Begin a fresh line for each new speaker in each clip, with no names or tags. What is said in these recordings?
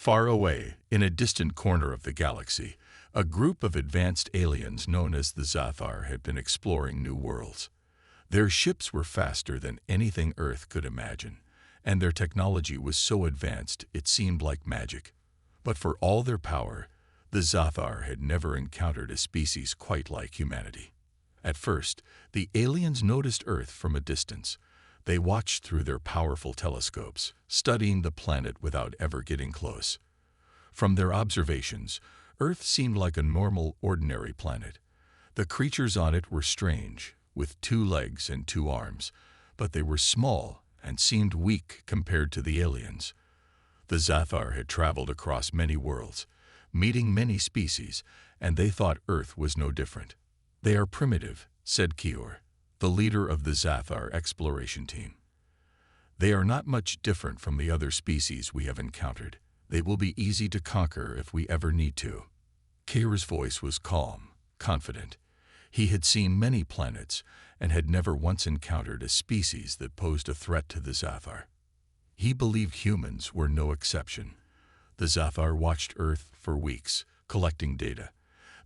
Far away, in a distant corner of the galaxy, a group of advanced aliens known as the Zathar had been exploring new worlds. Their ships were faster than anything Earth could imagine, and their technology was so advanced it seemed like magic. But for all their power, the Zathar had never encountered a species quite like humanity. At first, the aliens noticed Earth from a distance. They watched through their powerful telescopes, studying the planet without ever getting close. From their observations, Earth seemed like a normal, ordinary planet. The creatures on it were strange, with 2 legs and 2 arms, but they were small and seemed weak compared to the aliens. The Zathar had traveled across many worlds, meeting many species, and they thought Earth was no different. "They are primitive," said Kior, the leader of the Zathar exploration team. "They are not much different from the other species we have encountered. They will be easy to conquer if we ever need to." Kior's voice was calm, confident. He had seen many planets and had never once encountered a species that posed a threat to the Zathar. He believed humans were no exception. The Zathar watched Earth for weeks, collecting data.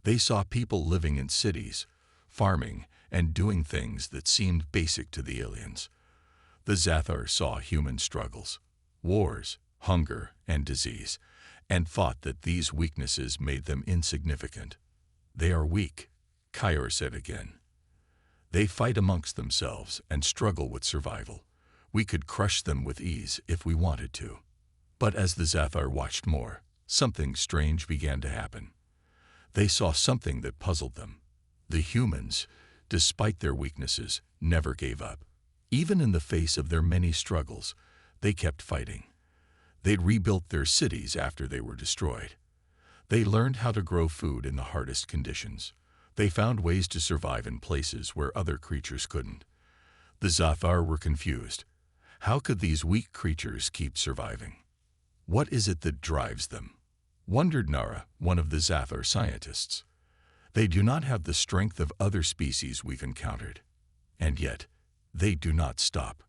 They saw people living in cities, farming, and doing things that seemed basic to the aliens. The Zathar saw human struggles, wars, hunger, and disease, and thought that these weaknesses made them insignificant. "They are weak," Kior said again. "They fight amongst themselves and struggle with survival. We could crush them with ease if we wanted to." But as the Zathar watched more, something strange began to happen. They saw something that puzzled them. The humans, despite their weaknesses, never gave up. Even in the face of their many struggles, they kept fighting. They'd rebuilt their cities after they were destroyed. They learned how to grow food in the hardest conditions. They found ways to survive in places where other creatures couldn't. The Zathar were confused. How could these weak creatures keep surviving? "What is it that drives them?" wondered Nara, one of the Zathar scientists. "They do not have the strength of other species we've encountered. And yet, they do not stop."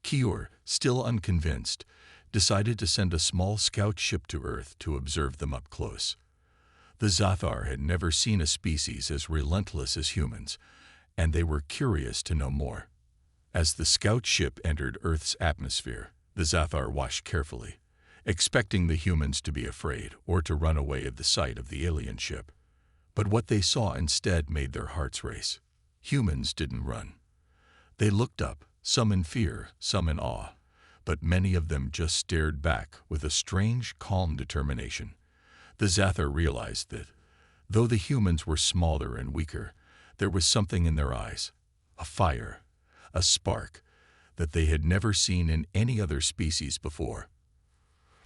Kior, still unconvinced, decided to send a small scout ship to Earth to observe them up close. The Zathar had never seen a species as relentless as humans, and they were curious to know more. As the scout ship entered Earth's atmosphere, the Zathar watched carefully, expecting the humans to be afraid or to run away at the sight of the alien ship. But what they saw instead made their hearts race. Humans didn't run. They looked up, some in fear, some in awe, but many of them just stared back with a strange, calm determination. The Zathar realized that, though the humans were smaller and weaker, there was something in their eyes, a fire, a spark, that they had never seen in any other species before.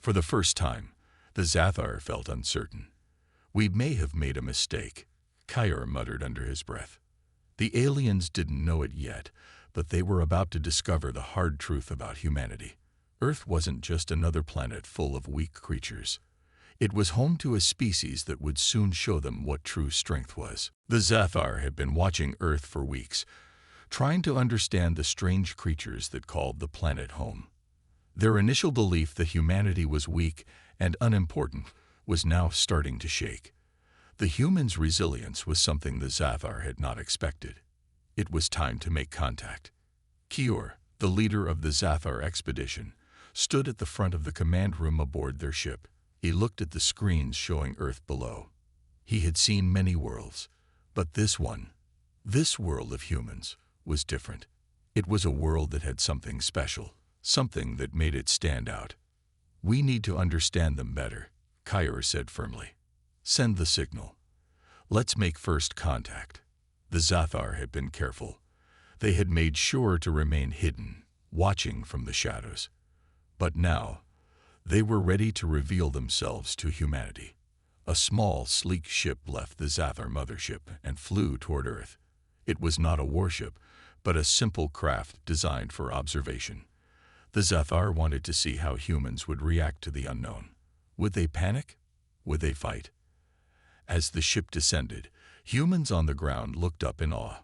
For the first time, the Zathar felt uncertain. "We may have made a mistake," Kior muttered under his breath. The aliens didn't know it yet, but they were about to discover the hard truth about humanity. Earth wasn't just another planet full of weak creatures. It was home to a species that would soon show them what true strength was. The Zathar had been watching Earth for weeks, trying to understand the strange creatures that called the planet home. Their initial belief that humanity was weak and unimportant was now starting to shake. The humans' resilience was something the Zathar had not expected. It was time to make contact. Kior, the leader of the Zathar expedition, stood at the front of the command room aboard their ship. He looked at the screens showing Earth below. He had seen many worlds, but this one, this world of humans, was different. It was a world that had something special, something that made it stand out. "We need to understand them better," Kior said firmly. "Send the signal. Let's make first contact." The Zathar had been careful. They had made sure to remain hidden, watching from the shadows. But now, they were ready to reveal themselves to humanity. A small, sleek ship left the Zathar mothership and flew toward Earth. It was not a warship, but a simple craft designed for observation. The Zathar wanted to see how humans would react to the unknown. Would they panic? Would they fight? As the ship descended, humans on the ground looked up in awe.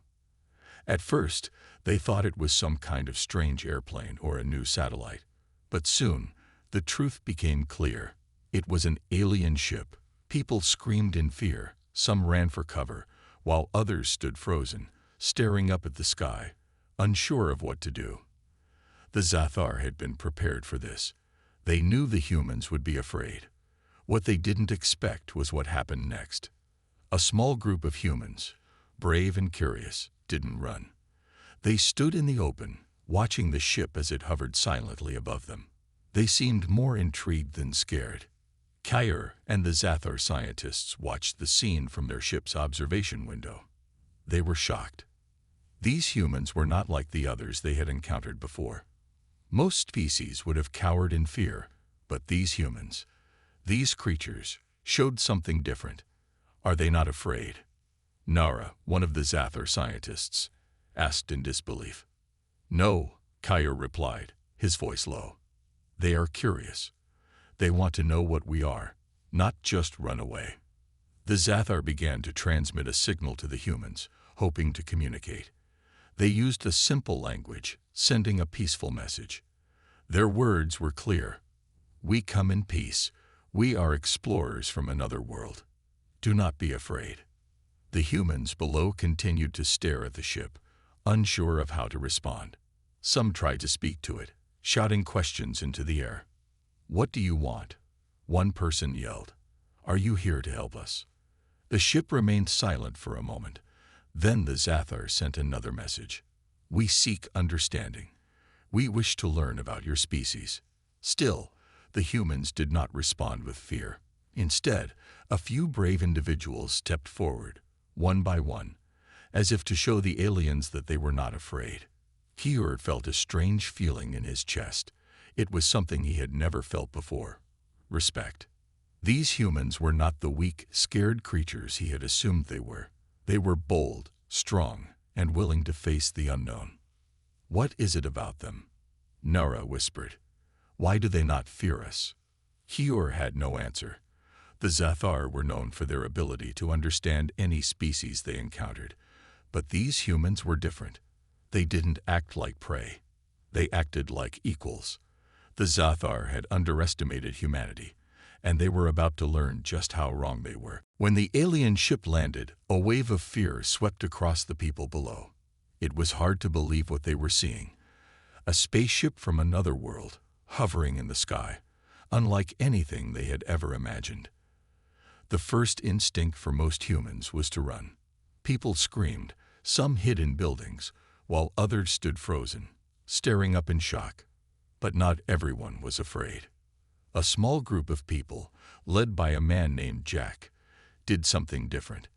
At first, they thought it was some kind of strange airplane or a new satellite. But soon, the truth became clear. It was an alien ship. People screamed in fear, some ran for cover, while others stood frozen, staring up at the sky, unsure of what to do. The Zathar had been prepared for this. They knew the humans would be afraid. What they didn't expect was what happened next. A small group of humans, brave and curious, didn't run. They stood in the open, watching the ship as it hovered silently above them. They seemed more intrigued than scared. Kyer and the Zathar scientists watched the scene from their ship's observation window. They were shocked. These humans were not like the others they had encountered before. Most species would have cowered in fear, but these humans, these creatures, showed something different. Are they not afraid? Nara, one of the Zathar scientists, asked in disbelief. No, Kyer replied, his voice low. They are curious. They want to know what we are, not just run away. The Zathar began to transmit a signal to the humans, hoping to communicate. They used a simple language, sending a peaceful message. Their words were clear. We come in peace. We are explorers from another world. Do not be afraid. The humans below continued to stare at the ship, unsure of how to respond. Some tried to speak to it, shouting questions into the air. What do you want? One person yelled. Are you here to help us? The ship remained silent for a moment. Then the Zathar sent another message. We seek understanding. We wish to learn about your species. Still, the humans did not respond with fear. Instead, a few brave individuals stepped forward, one by one, as if to show the aliens that they were not afraid. Kyer felt a strange feeling in his chest. It was something he had never felt before. Respect. These humans were not the weak, scared creatures he had assumed they were. They were bold, strong, and willing to face the unknown. What is it about them? Nara whispered. Why do they not fear us? Kyer had no answer. The Zathar were known for their ability to understand any species they encountered, but these humans were different. They didn't act like prey. They acted like equals. The Zathar had underestimated humanity, and they were about to learn just how wrong they were. When the alien ship landed, a wave of fear swept across the people below. It was hard to believe what they were seeing. A spaceship from another world, hovering in the sky, unlike anything they had ever imagined. The first instinct for most humans was to run. People screamed, some hid in buildings, while others stood frozen, staring up in shock. But not everyone was afraid. A small group of people, led by a man named Jack, did something different.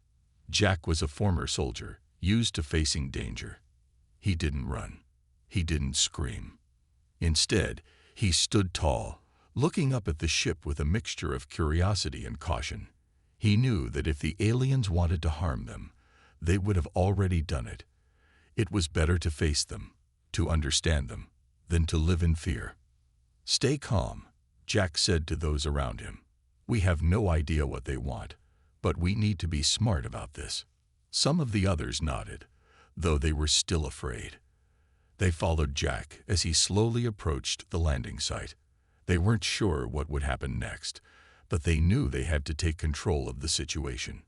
Jack was a former soldier, used to facing danger. He didn't run. He didn't scream. Instead, he stood tall, looking up at the ship with a mixture of curiosity and caution. He knew that if the aliens wanted to harm them, they would have already done it. It was better to face them, to understand them, than to live in fear. Stay calm, Jack said to those around him. We have no idea what they want, but we need to be smart about this. Some of the others nodded, though they were still afraid. They followed Jack as he slowly approached the landing site. They weren't sure what would happen next, but they knew they had to take control of the situation.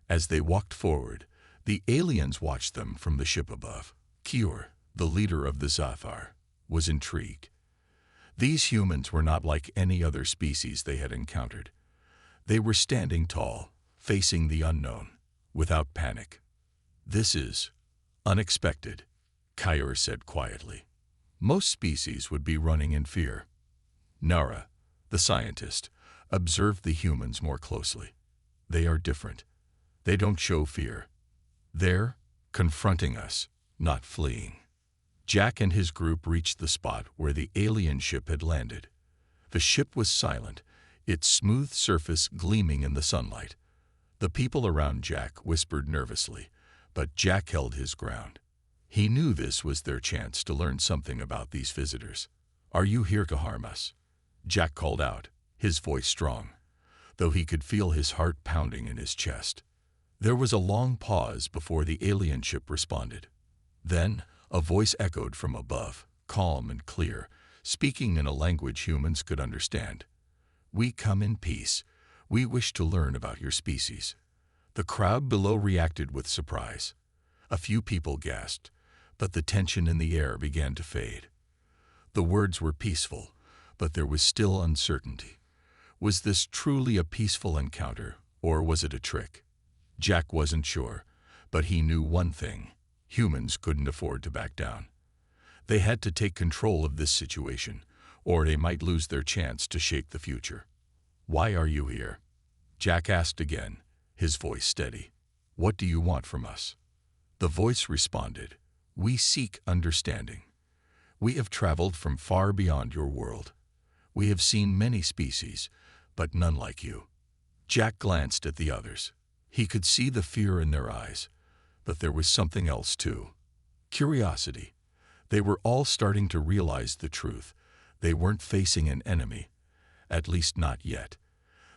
As they walked forward, the aliens watched them from the ship above. Kyer, the leader of the Zathar, was intrigued. These humans were not like any other species they had encountered. They were standing tall, facing the unknown, without panic. This is unexpected, Kyer said quietly. Most species would be running in fear. Nara, the scientist, observed the humans more closely. They are different. They don't show fear. They're confronting us, not fleeing. Jack and his group reached the spot where the alien ship had landed. The ship was silent, its smooth surface gleaming in the sunlight. The people around Jack whispered nervously, but Jack held his ground. He knew this was their chance to learn something about these visitors. Are you here to harm us? Jack called out, his voice strong, though he could feel his heart pounding in his chest. There was a long pause before the alien ship responded. Then, a voice echoed from above, calm and clear, speaking in a language humans could understand. "We come in peace. We wish to learn about your species." The crowd below reacted with surprise. A few people gasped, but the tension in the air began to fade. The words were peaceful, but there was still uncertainty. Was this truly a peaceful encounter, or was it a trick? Jack wasn't sure, but he knew one thing: humans couldn't afford to back down. They had to take control of this situation, or they might lose their chance to shape the future. "Why are you here?" Jack asked again, his voice steady. "What do you want from us?" The voice responded, "We seek understanding. We have traveled from far beyond your world. We have seen many species, but none like you." Jack glanced at the others. He could see the fear in their eyes, but there was something else too. Curiosity. They were all starting to realize the truth. They weren't facing an enemy, at least not yet.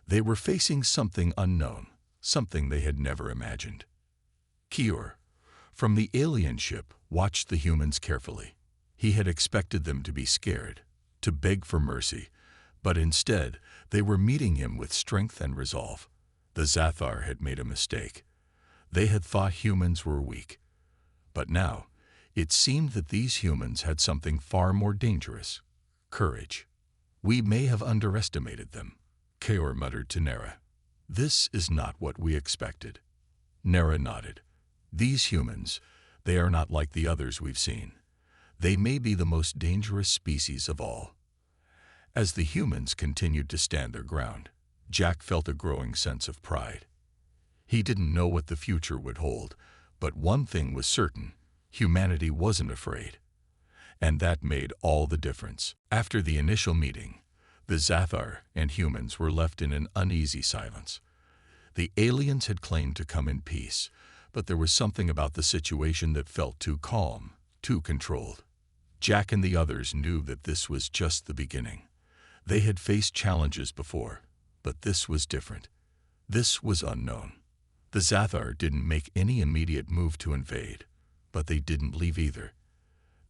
They were facing something unknown, something they had never imagined. Kior, from the alien ship, watched the humans carefully. He had expected them to be scared, to beg for mercy, but instead they were meeting him with strength and resolve. The Zathar had made a mistake. They had thought humans were weak. But now, it seemed that these humans had something far more dangerous: courage. "We may have underestimated them," Kior muttered to Nera. "This is not what we expected." Nera nodded. "These humans, they are not like the others we've seen. They may be the most dangerous species of all." As the humans continued to stand their ground, Jack felt a growing sense of pride. He didn't know what the future would hold, but one thing was certain: humanity wasn't afraid. And that made all the difference. After the initial meeting, the Zathar and humans were left in an uneasy silence. The aliens had claimed to come in peace, but there was something about the situation that felt too calm, too controlled. Jack and the others knew that this was just the beginning. They had faced challenges before, but this was different. This was unknown. The Zathar didn't make any immediate move to invade, but they didn't leave either.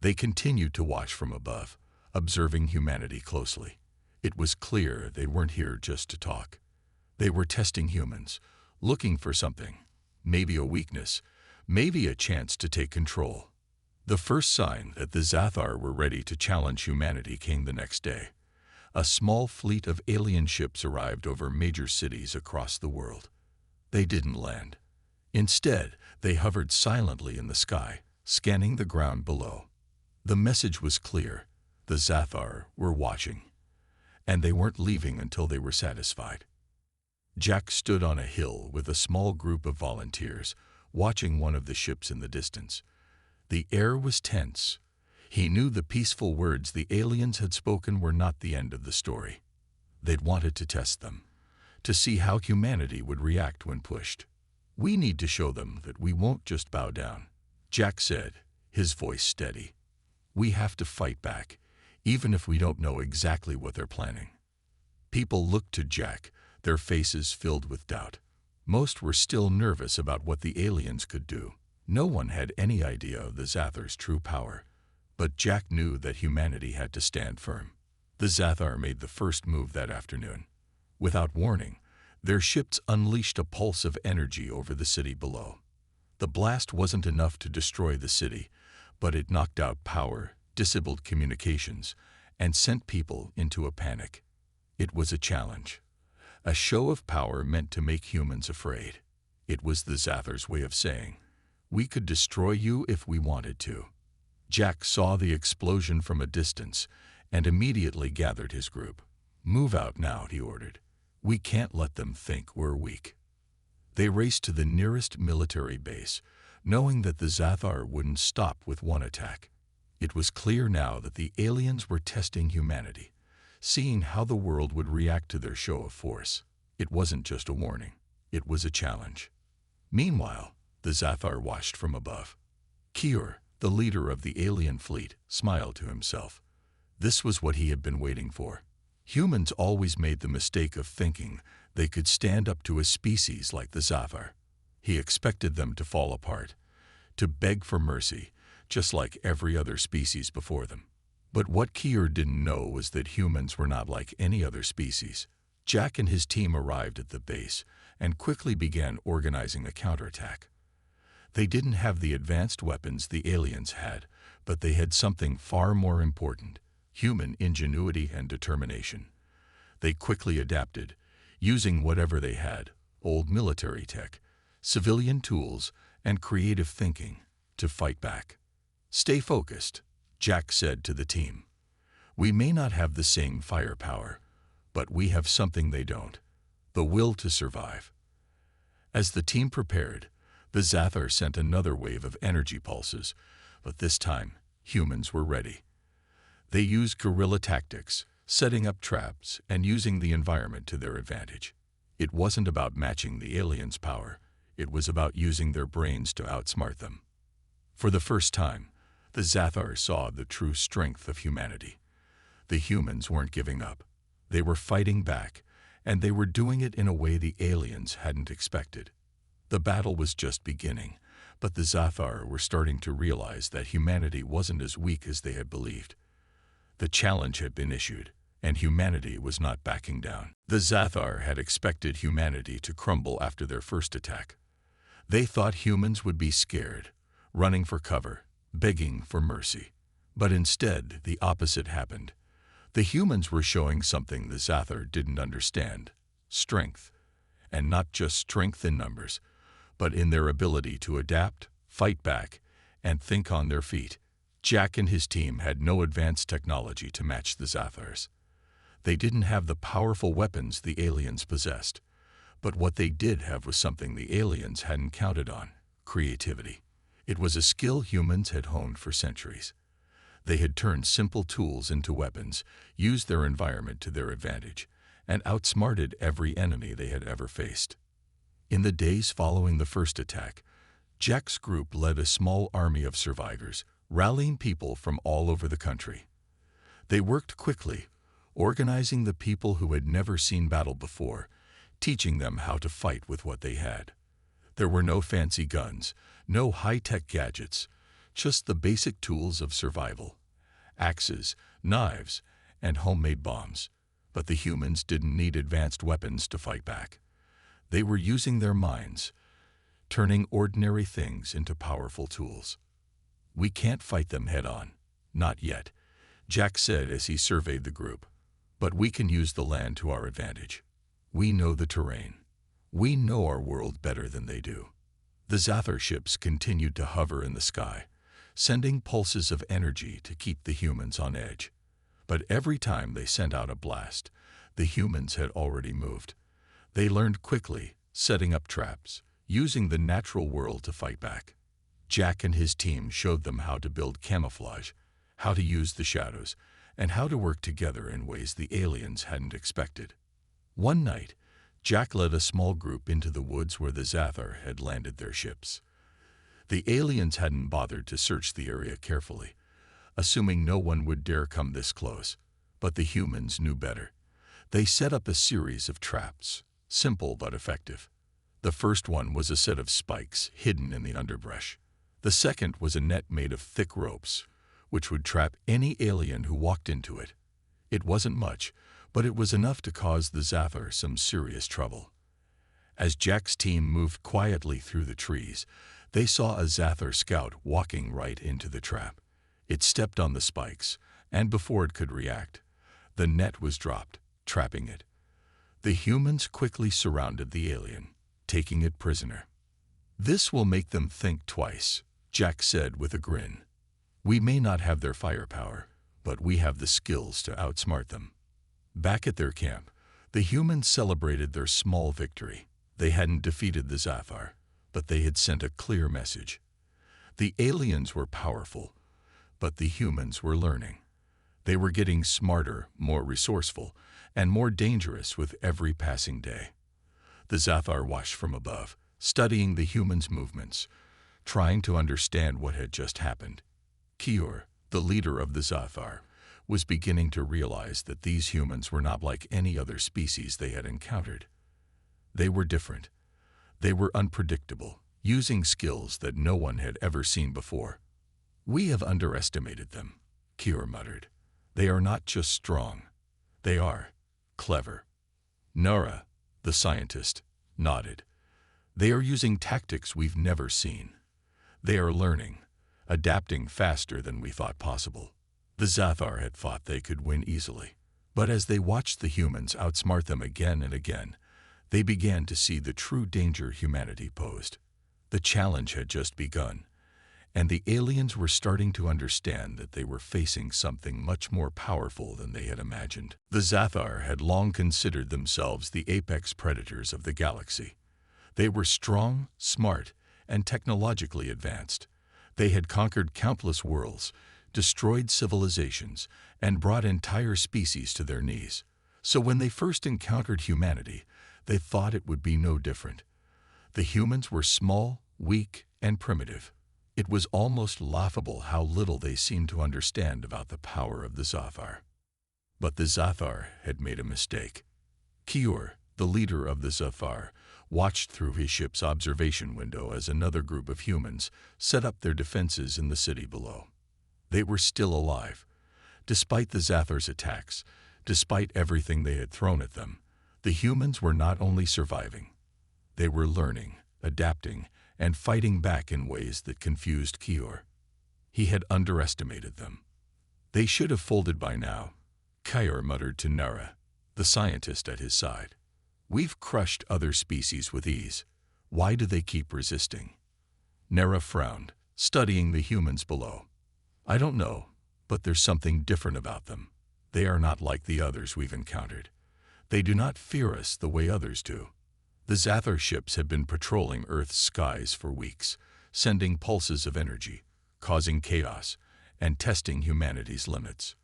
They continued to watch from above, observing humanity closely. It was clear they weren't here just to talk. They were testing humans, looking for something, maybe a weakness, maybe a chance to take control. The first sign that the Zathar were ready to challenge humanity came the next day. A small fleet of alien ships arrived over major cities across the world. They didn't land. Instead, they hovered silently in the sky, scanning the ground below. The message was clear: the Zathar were watching, and they weren't leaving until they were satisfied. Jack stood on a hill with a small group of volunteers, watching one of the ships in the distance. The air was tense. He knew the peaceful words the aliens had spoken were not the end of the story. They'd wanted to test them, to see how humanity would react when pushed. "We need to show them that we won't just bow down," Jack said, his voice steady. "We have to fight back, even if we don't know exactly what they're planning." People looked to Jack, their faces filled with doubt. Most were still nervous about what the aliens could do. No one had any idea of the Zathar's true power, but Jack knew that humanity had to stand firm. The Zathar made the first move that afternoon. Without warning, their ships unleashed a pulse of energy over the city below. The blast wasn't enough to destroy the city, but it knocked out power, disabled communications, and sent people into a panic. It was a challenge, a show of power meant to make humans afraid. It was the Zathar's way of saying, "We could destroy you if we wanted to." Jack saw the explosion from a distance and immediately gathered his group. "Move out now," he ordered. "We can't let them think we're weak." They raced to the nearest military base, knowing that the Zathar wouldn't stop with one attack. It was clear now that the aliens were testing humanity, seeing how the world would react to their show of force. It wasn't just a warning, it was a challenge. Meanwhile, the Zathar watched from above. Kior, the leader of the alien fleet, smiled to himself. This was what he had been waiting for. Humans always made the mistake of thinking they could stand up to a species like the Zathar. He expected them to fall apart, to beg for mercy, just like every other species before them. But what Kior didn't know was that humans were not like any other species. Jack and his team arrived at the base and quickly began organizing a counterattack. They didn't have the advanced weapons the aliens had, but they had something far more important: human ingenuity and determination. They quickly adapted, using whatever they had: old military tech, civilian tools, and creative thinking, to fight back. "Stay focused," Jack said to the team. "We may not have the same firepower, but we have something they don't: the will to survive." As the team prepared, the Zathar sent another wave of energy pulses, but this time humans were ready. They used guerrilla tactics, setting up traps and using the environment to their advantage. It wasn't about matching the aliens' power, it was about using their brains to outsmart them. For the first time, the Zathar saw the true strength of humanity. The humans weren't giving up. They were fighting back, and they were doing it in a way the aliens hadn't expected. The battle was just beginning, but the Zathar were starting to realize that humanity wasn't as weak as they had believed. The challenge had been issued, and humanity was not backing down. The Zathar had expected humanity to crumble after their first attack. They thought humans would be scared, running for cover, begging for mercy. But instead, the opposite happened. The humans were showing something the Zathar didn't understand: strength. And not just strength in numbers, but in their ability to adapt, fight back, and think on their feet. Jack and his team had no advanced technology to match the Zathars. They didn't have the powerful weapons the aliens possessed. But what they did have was something the aliens hadn't counted on: creativity. It was a skill humans had honed for centuries. They had turned simple tools into weapons, used their environment to their advantage, and outsmarted every enemy they had ever faced. In the days following the first attack, Jack's group led a small army of survivors, rallying people from all over the country. They worked quickly, organizing the people who had never seen battle before, teaching them how to fight with what they had. There were no fancy guns, no high-tech gadgets, just the basic tools of survival: axes, knives, and homemade bombs. But the humans didn't need advanced weapons to fight back. They were using their minds, turning ordinary things into powerful tools. "We can't fight them head-on. Not yet," Jack said as he surveyed the group. "But we can use the land to our advantage. We know the terrain. We know our world better than they do." The Zathar ships continued to hover in the sky, sending pulses of energy to keep the humans on edge. But every time they sent out a blast, the humans had already moved. They learned quickly, setting up traps, using the natural world to fight back. Jack and his team showed them how to build camouflage, how to use the shadows, and how to work together in ways the aliens hadn't expected. One night, Jack led a small group into the woods where the Zathar had landed their ships. The aliens hadn't bothered to search the area carefully, assuming no one would dare come this close. But the humans knew better. They set up a series of traps, simple but effective. The first one was a set of spikes hidden in the underbrush. The second was a net made of thick ropes, which would trap any alien who walked into it. It wasn't much, but it was enough to cause the Zathar some serious trouble. As Jack's team moved quietly through the trees, they saw a Zathar scout walking right into the trap. It stepped on the spikes, and before it could react, the net was dropped, trapping it. The humans quickly surrounded the alien, taking it prisoner. "This will make them think twice," Jack said with a grin. "We may not have their firepower, but we have the skills to outsmart them." Back at their camp, the humans celebrated their small victory. They hadn't defeated the Zathar, but they had sent a clear message. The aliens were powerful, but the humans were learning. They were getting smarter, more resourceful, and more dangerous with every passing day. The Zathar watched from above, studying the humans' movements, trying to understand what had just happened. Kior, the leader of the Zathar, was beginning to realize that these humans were not like any other species they had encountered. They were different. They were unpredictable, using skills that no one had ever seen before. "We have underestimated them," Kior muttered. "They are not just strong. They are clever." Nora, the scientist, nodded. They are using tactics we've never seen. They are learning, adapting faster than we thought possible. The Zathar had thought they could win easily. But as they watched the humans outsmart them again and again, they began to see the true danger humanity posed. The challenge had just begun, and the aliens were starting to understand that they were facing something much more powerful than they had imagined. The Zathar had long considered themselves the apex predators of the galaxy. They were strong, smart, and technologically advanced. They had conquered countless worlds, destroyed civilizations, and brought entire species to their knees. So when they first encountered humanity, they thought it would be no different. The humans were small, weak, and primitive. It was almost laughable how little they seemed to understand about the power of the Zathar. But the Zathar had made a mistake. Kior, the leader of the Zathar, watched through his ship's observation window as another group of humans set up their defenses in the city below. They were still alive. Despite the Zathar's attacks, despite everything they had thrown at them, the humans were not only surviving. They were learning, adapting, and fighting back in ways that confused Kior. He had underestimated them. They should have folded by now, Kior muttered to Nara, the scientist at his side. We've crushed other species with ease. Why do they keep resisting? Nara frowned, studying the humans below. I don't know, but there's something different about them. They are not like the others we've encountered. They do not fear us the way others do. The Zathar ships have been patrolling Earth's skies for weeks, sending pulses of energy, causing chaos, and testing humanity's limits.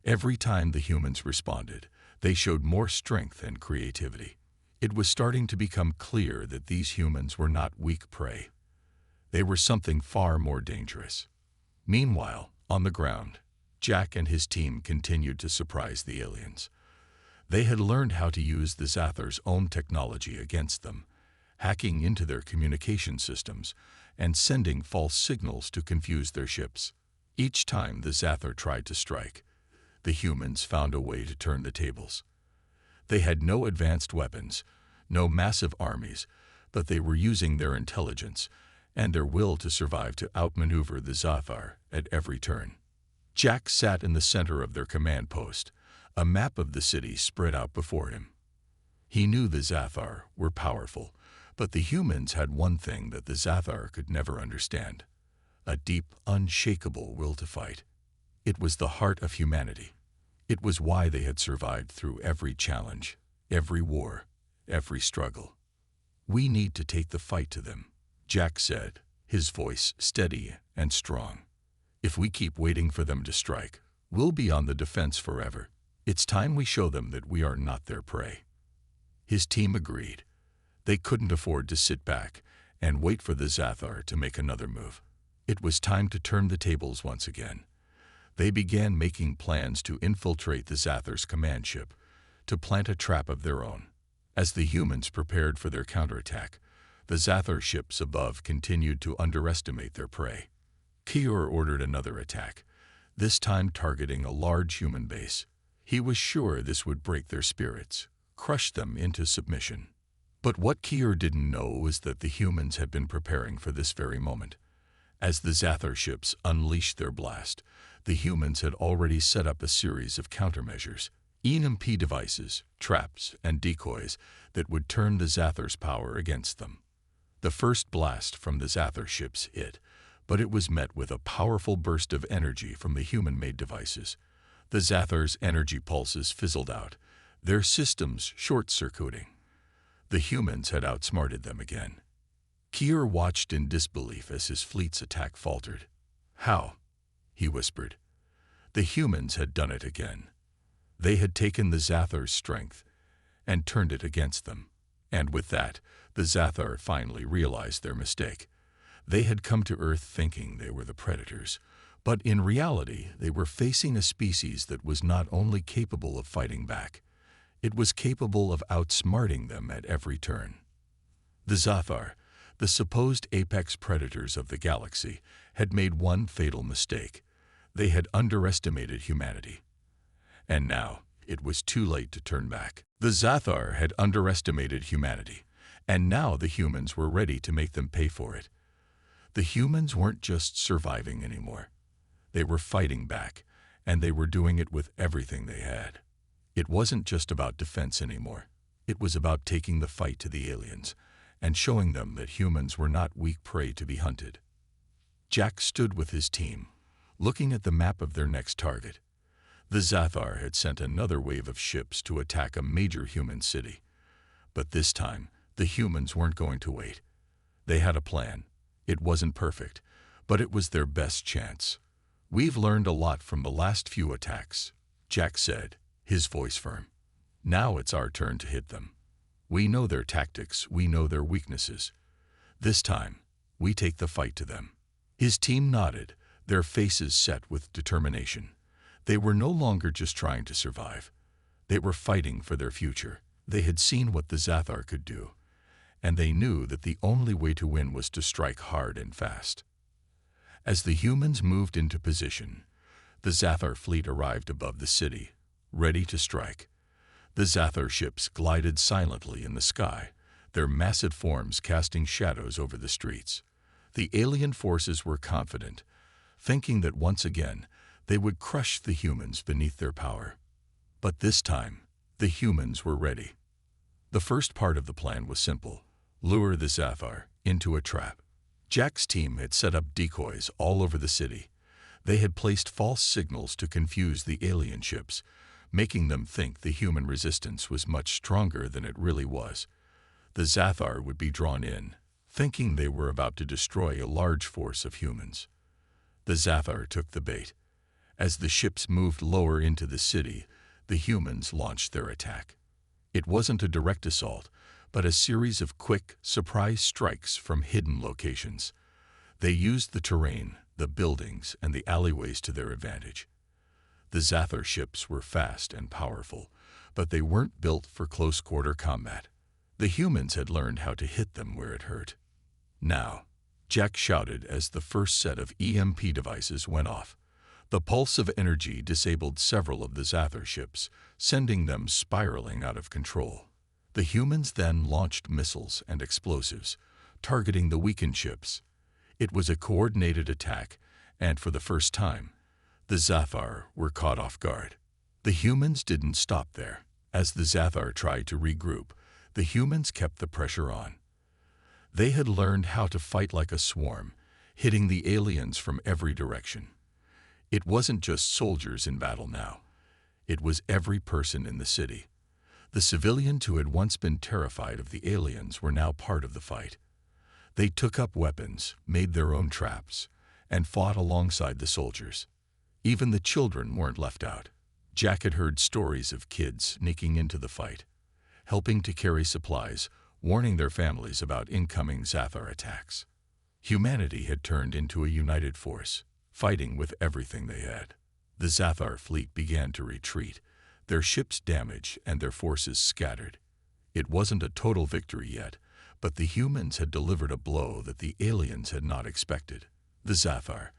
Every time the humans responded, they showed more strength and creativity. It was starting to become clear that these humans were not weak prey. They were something far more dangerous. Meanwhile, on the ground, Jack and his team continued to surprise the aliens. They had learned how to use the Zathar's own technology against them, hacking into their communication systems and sending false signals to confuse their ships. Each time the Zathar tried to strike, the humans found a way to turn the tables. They had no advanced weapons, no massive armies, but they were using their intelligence and their will to survive to outmaneuver the Zathar at every turn. Jack sat in the center of their command post, a map of the city spread out before him. He knew the Zathar were powerful, but the humans had one thing that the Zathar could never understand: a deep, unshakable will to fight. It was the heart of humanity. It was why they had survived through every challenge, every war, every struggle. We need to take the fight to them, Jack said, his voice steady and strong. If we keep waiting for them to strike, we'll be on the defense forever. It's time we show them that we are not their prey. His team agreed. They couldn't afford to sit back and wait for the Zathar to make another move. It was time to turn the tables once again. They began making plans to infiltrate the Zathar's command ship, to plant a trap of their own. As the humans prepared for their counterattack, the Zathar ships above continued to underestimate their prey. Kior ordered another attack, this time targeting a large human base. He was sure this would break their spirits, crush them into submission. But what Kior didn't know was that the humans had been preparing for this very moment. As the Zathar ships unleashed their blast, the humans had already set up a series of countermeasures, EMP devices, traps, and decoys that would turn the Zathar's power against them. The first blast from the Zathar ships hit, but it was met with a powerful burst of energy from the human-made devices. The Zathar's energy pulses fizzled out, their systems short-circuiting. The humans had outsmarted them again. Kior watched in disbelief as his fleet's attack faltered. How? He whispered. The humans had done it again. They had taken the Zathar's strength and turned it against them. And with that, the Zathar finally realized their mistake. They had come to Earth thinking they were the predators, but in reality they were facing a species that was not only capable of fighting back, it was capable of outsmarting them at every turn. The Zathar, the supposed apex predators of the galaxy, had made one fatal mistake. They had underestimated humanity. And now it was too late to turn back. The Zathar had underestimated humanity, and now the humans were ready to make them pay for it. The humans weren't just surviving anymore. They were fighting back, and they were doing it with everything they had. It wasn't just about defense anymore. It was about taking the fight to the aliens and showing them that humans were not weak prey to be hunted. Jack stood with his team, looking at the map of their next target. The Zathar had sent another wave of ships to attack a major human city. But this time, the humans weren't going to wait. They had a plan. It wasn't perfect, but it was their best chance. "We've learned a lot from the last few attacks," Jack said, his voice firm. "Now it's our turn to hit them. We know their tactics, we know their weaknesses. This time, we take the fight to them." His team nodded, their faces set with determination. They were no longer just trying to survive. They were fighting for their future. They had seen what the Zathar could do, and they knew that the only way to win was to strike hard and fast. As the humans moved into position, the Zathar fleet arrived above the city, ready to strike. The Zathar ships glided silently in the sky, their massive forms casting shadows over the streets. The alien forces were confident, thinking that once again they would crush the humans beneath their power. But this time, the humans were ready. The first part of the plan was simple: lure the Zathar into a trap. Jack's team had set up decoys all over the city. They had placed false signals to confuse the alien ships, making them think the human resistance was much stronger than it really was. The Zathar would be drawn in, thinking they were about to destroy a large force of humans. The Zathar took the bait. As the ships moved lower into the city, the humans launched their attack. It wasn't a direct assault, but a series of quick, surprise strikes from hidden locations. They used the terrain, the buildings, and the alleyways to their advantage. The Zathar ships were fast and powerful, but they weren't built for close-quarter combat. The humans had learned how to hit them where it hurt. "Now," Jack shouted as the first set of EMP devices went off. The pulse of energy disabled several of the Zathar ships, sending them spiraling out of control. The humans then launched missiles and explosives, targeting the weakened ships. It was a coordinated attack, and for the first time, the Zathar were caught off guard. The humans didn't stop there. As the Zathar tried to regroup, the humans kept the pressure on. They had learned how to fight like a swarm, hitting the aliens from every direction. It wasn't just soldiers in battle now. It was every person in the city. The civilians who had once been terrified of the aliens were now part of the fight. They took up weapons, made their own traps, and fought alongside the soldiers. Even the children weren't left out. Jack had heard stories of kids sneaking into the fight, helping to carry supplies, warning their families about incoming Zathar attacks. Humanity had turned into a united force, fighting with everything they had. The Zathar fleet began to retreat, their ships damaged and their forces scattered. It wasn't a total victory yet, but the humans had delivered a blow that the aliens had not expected. The Zathar,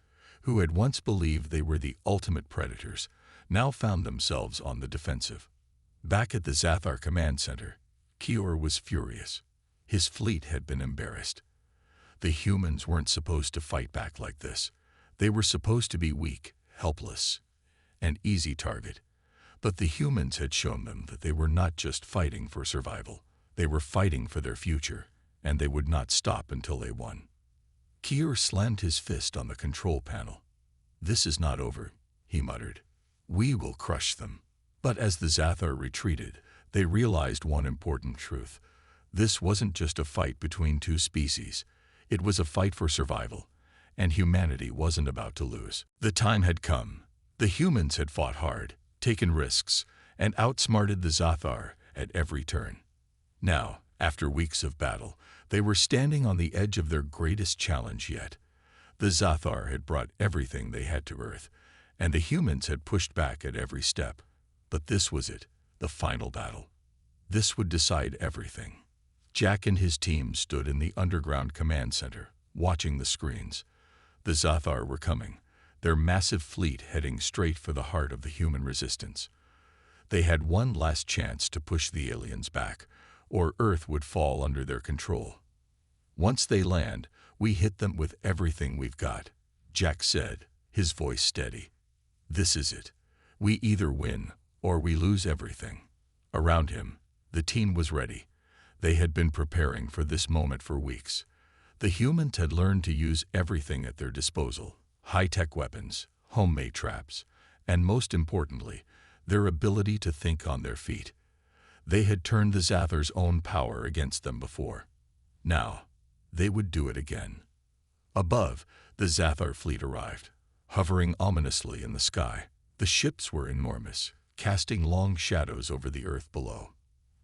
who had once believed they were the ultimate predators, now found themselves on the defensive. Back at the Zathar command center, Kior was furious. His fleet had been embarrassed. The humans weren't supposed to fight back like this. They were supposed to be weak, helpless, an easy target. But the humans had shown them that they were not just fighting for survival. They were fighting for their future, and they would not stop until they won. Kior slammed his fist on the control panel. "This is not over," he muttered. "We will crush them." But as the Zathar retreated, they realized one important truth. This wasn't just a fight between two species. It was a fight for survival, and humanity wasn't about to lose. The time had come. The humans had fought hard, taken risks, and outsmarted the Zathar at every turn. Now, after weeks of battle, they were standing on the edge of their greatest challenge yet. The Zathar had brought everything they had to Earth, and the humans had pushed back at every step. But this was it, the final battle. This would decide everything. Jack and his team stood in the underground command center, watching the screens. The Zathar were coming, their massive fleet heading straight for the heart of the human resistance. They had one last chance to push the aliens back, or Earth would fall under their control. "Once they land, we hit them with everything we've got," Jack said, his voice steady. "This is it. We either win, or we lose everything." Around him, the team was ready. They had been preparing for this moment for weeks. The humans had learned to use everything at their disposal: high-tech weapons, homemade traps, and most importantly, their ability to think on their feet. They had turned the Zathar's own power against them before. Now, they would do it again. Above, the Zathar fleet arrived, hovering ominously in the sky. The ships were enormous, casting long shadows over the earth below.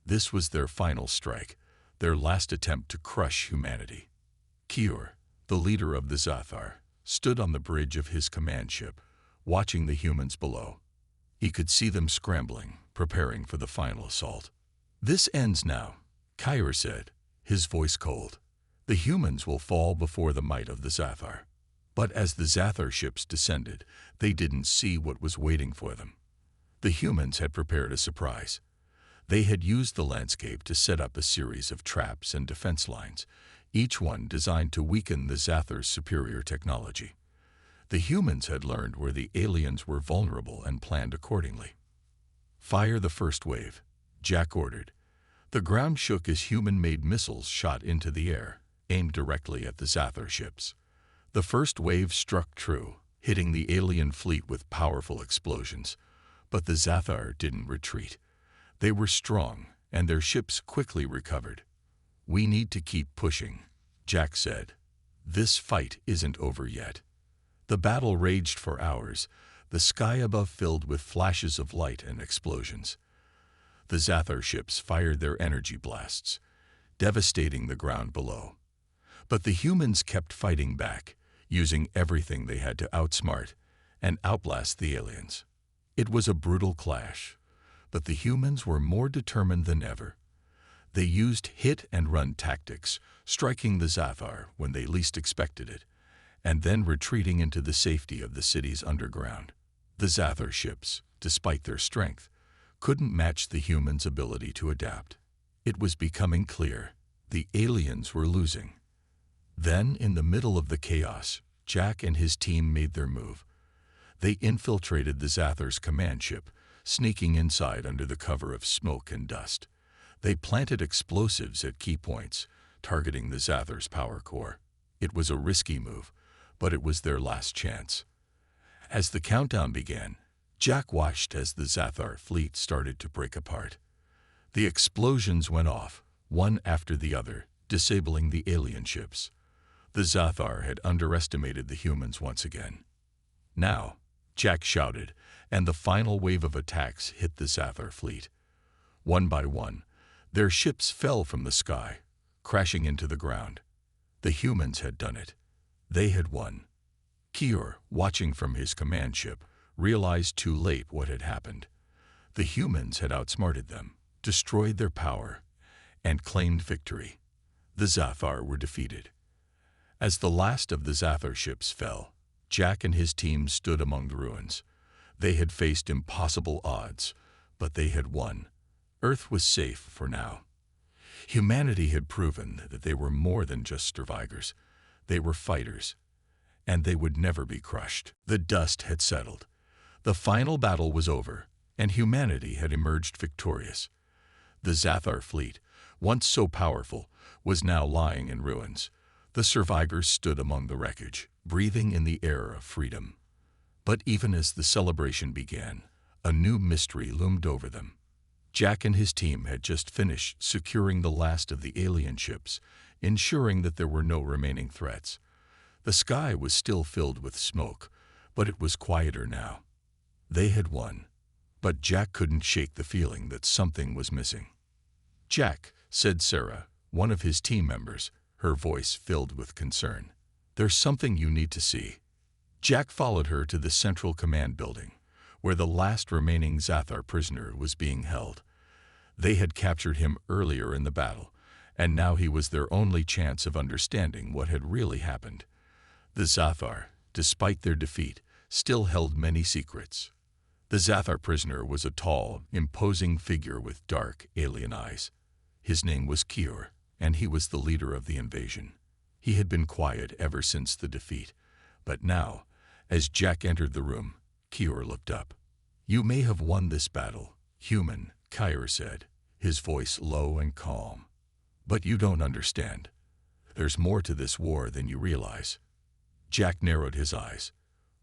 This was their final strike, their last attempt to crush humanity. Kior, the leader of the Zathar, stood on the bridge of his command ship, watching the humans below. He could see them scrambling, preparing for the final assault. "This ends now," Kior said, his voice cold. "The humans will fall before the might of the Zathar." But as the Zathar ships descended, they didn't see what was waiting for them. The humans had prepared a surprise. They had used the landscape to set up a series of traps and defense lines, each one designed to weaken the Zathar's superior technology. The humans had learned where the aliens were vulnerable and planned accordingly. "Fire the first wave," Jack ordered. The ground shook as human-made missiles shot into the air, aimed directly at the Zathar ships. The first wave struck true, hitting the alien fleet with powerful explosions. But the Zathar didn't retreat. They were strong, and their ships quickly recovered. "We need to keep pushing," Jack said. "This fight isn't over yet." The battle raged for hours, the sky above filled with flashes of light and explosions. The Zathar ships fired their energy blasts, devastating the ground below. But the humans kept fighting back, using everything they had to outsmart and outblast the aliens. It was a brutal clash, but the humans were more determined than ever. They used hit-and-run tactics, striking the Zathar when they least expected it, and then retreating into the safety of the city's underground. The Zathar ships, despite their strength, couldn't match the humans' ability to adapt. It was becoming clear the aliens were losing. Then, in the middle of the chaos, Jack and his team made their move. They infiltrated the Zathar's command ship, sneaking inside under the cover of smoke and dust. They planted explosives at key points, targeting the Zathar's power core. It was a risky move, but it was their last chance. As the countdown began, Jack watched as the Zathar fleet started to break apart. The explosions went off, one after the other, disabling the alien ships. The Zathar had underestimated the humans once again. "Now," Jack shouted, and the final wave of attacks hit the Zathar fleet. One by one, their ships fell from the sky, crashing into the ground. The humans had done it. They had won. Kior, watching from his command ship, realized too late what had happened. The humans had outsmarted them, destroyed their power, and claimed victory. The Zathar were defeated. As the last of the Zathar ships fell, Jack and his team stood among the ruins. They had faced impossible odds, but they had won. Earth was safe for now. Humanity had proven that they were more than just survivors. They were fighters, and they would never be crushed. The dust had settled. The final battle was over, and humanity had emerged victorious. The Zathar fleet, once so powerful, was now lying in ruins. The survivors stood among the wreckage, breathing in the air of freedom. But even as the celebration began, a new mystery loomed over them. Jack and his team had just finished securing the last of the alien ships, ensuring that there were no remaining threats. The sky was still filled with smoke, but it was quieter now. They had won, but Jack couldn't shake the feeling that something was missing. "Jack," said Sarah, one of his team members, her voice filled with concern. "There's something you need to see." Jack followed her to the central command building, where the last remaining Zathar prisoner was being held. They had captured him earlier in the battle, and now he was their only chance of understanding what had really happened. The Zathar, despite their defeat, still held many secrets. The Zathar prisoner was a tall, imposing figure with dark, alien eyes. His name was Kior, and he was the leader of the invasion. He had been quiet ever since the defeat, but now, as Jack entered the room, Kior looked up. "You may have won this battle, human," Kior said, his voice low and calm. "But you don't understand. There's more to this war than you realize." Jack narrowed his eyes.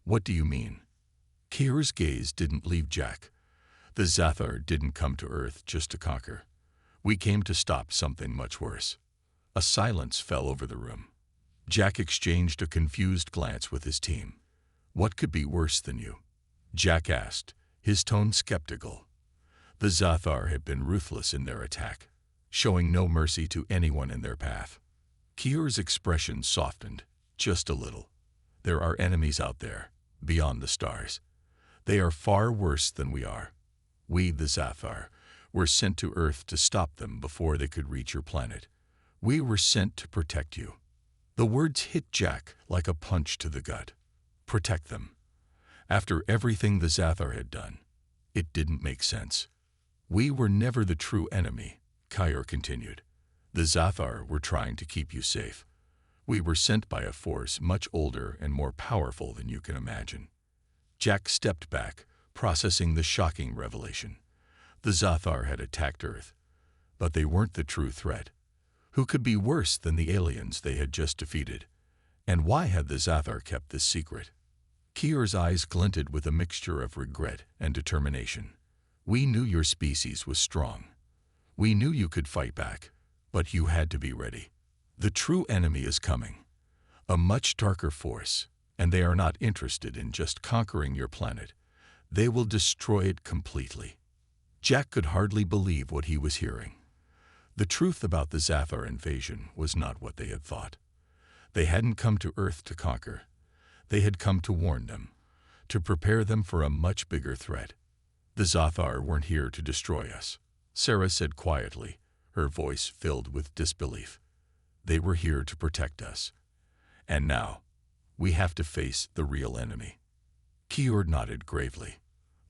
"What do you mean?" Kior's gaze didn't leave Jack. The Zathar didn't come to Earth just to conquer. We came to stop something much worse. A silence fell over the room. Jack exchanged a confused glance with his team. "What could be worse than you?" Jack asked, his tone skeptical. The Zathar had been ruthless in their attack, showing no mercy to anyone in their path. Kior's expression softened, just a little. "There are enemies out there, beyond the stars. They are far worse than we are. We, the Zathar, were sent to Earth to stop them before they could reach your planet. We were sent to protect you." The words hit Jack like a punch to the gut. Protect them. After everything the Zathar had done, it didn't make sense. "We were never the true enemy," Kior continued. "The Zathar were trying to keep you safe. We were sent by a force much older and more powerful than you can imagine." Jack stepped back, processing the shocking revelation. The Zathar had attacked Earth, but they weren't the true threat. Who could be worse than the aliens they had just defeated? And why had the Zathar kept this secret? Kior's eyes glinted with a mixture of regret and determination. "We knew your species was strong. We knew you could fight back, but you had to be ready. The true enemy is coming. A much darker force, and they are not interested in just conquering your planet. They will destroy it completely." Jack could hardly believe what he was hearing. The truth about the Zathar invasion was not what they had thought. They hadn't come to Earth to conquer. They had come to warn them, to prepare them for a much bigger threat. "The Zathar weren't here to destroy us," Sarah said quietly, her voice filled with disbelief. "They were here to protect us. And now, we have to face the real enemy." Kior nodded gravely.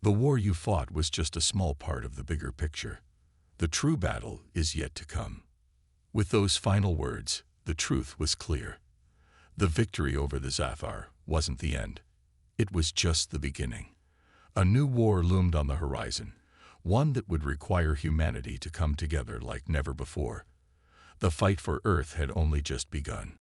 "The war you fought was just a small part of the bigger picture. The true battle is yet to come." With those final words, the truth was clear. The victory over the Zathar wasn't the end. It was just the beginning. A new war loomed on the horizon, one that would require humanity to come together like never before. The fight for Earth had only just begun.